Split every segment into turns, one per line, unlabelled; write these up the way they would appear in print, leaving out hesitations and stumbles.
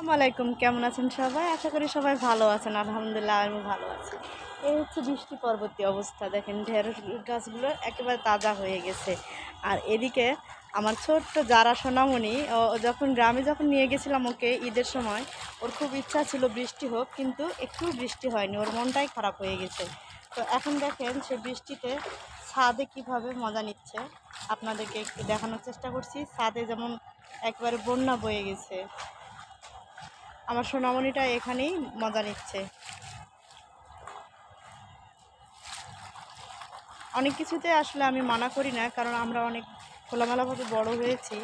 আসসালামাইকুম, কেমন আছেন সবাই? আশা করি সবাই ভালো আছেন। আলহামদুলিল্লাহ আমি ভালো আছি। এই হচ্ছে বৃষ্টি পরবর্তী অবস্থা। দেখেন ঢেঁড়স গাছগুলো একেবারে তাজা হয়ে গেছে। আর এদিকে আমার ছোট্ট যারা সোনামণি ও যখন গ্রামে নিয়ে গেছিলাম ওকে ঈদের সময়, ওর খুব ইচ্ছা ছিল বৃষ্টি হোক, কিন্তু একটু বৃষ্টি হয়নি, ওর মনটাই খারাপ হয়ে গেছে। তো এখন দেখেন সে বৃষ্টিতে ছাদে কিভাবে মজা নিচ্ছে, আপনাদেরকে একটু দেখানোর চেষ্টা করছি। ছাদে যেমন একবারে বন্যা বয়ে গেছে, আমার সোনামণিটা এখানেই মজা নিচ্ছে। অনেক কিছুতে আসলে আমি মানা করি না, কারণ আমরা অনেক খোলামেলাভাবে বড় হয়েছি,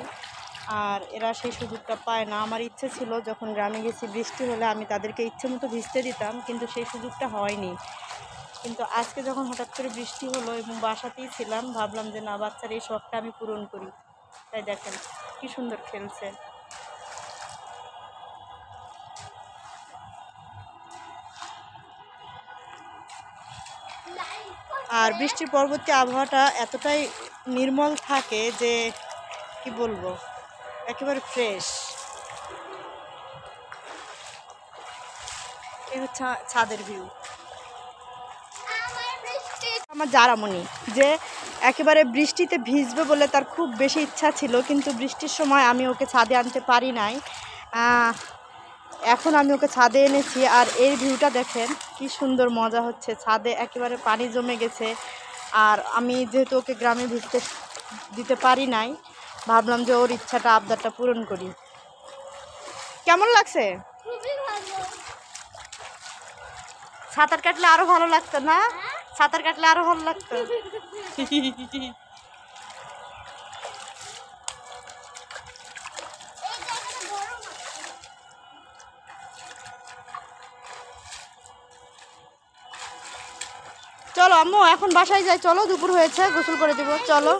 আর এরা সেই সুযোগটা পায় না। আমার ইচ্ছে ছিল যখন গ্রামে গেছি বৃষ্টি হলে আমি তাদেরকে ইচ্ছে মতো ভিজতে দিতাম, কিন্তু সেই সুযোগটা হয়নি। কিন্তু আজকে যখন হঠাৎ করে বৃষ্টি হলো এবং বাসাতেই ছিলাম, ভাবলাম যে না, বাচ্চার এই শখটা আমি পূরণ করি। তাই দেখেন কি সুন্দর খেলছে। আর বৃষ্টির পরবর্তী আবহাওয়াটা এতটাই নির্মল থাকে যে কি বলবো, একেবারে ফ্রেশ। এই হচ্ছে ছাদের ভিউ। আমার জারামণি যে একেবারে বৃষ্টিতে ভিজবে বলে তার খুব বেশি ইচ্ছা ছিল, কিন্তু বৃষ্টির সময় আমি ওকে ছাদে আনতে পারি নাই। এখন আমি ওকে ছাদে এনেছি, আর এই ভিউটা দেখেন কি সুন্দর মজা হচ্ছে। ছাদে একেবারে পানি জমে গেছে, আর আমি যেহেতু ওকে গ্রামে ভিজতে দিতে পারি নাই, ভাবলাম যে ওর ইচ্ছাটা, আবদারটা পূরণ করি। কেমন লাগছে? সাঁতার কাটলে আরো ভালো লাগতো না? সাঁতার কাটলে আরো ভালো লাগতো। চলো আম্মু এখন বাসায় যাই, চলো দুপুর হয়েছে, গোসল করে দিব, চলো।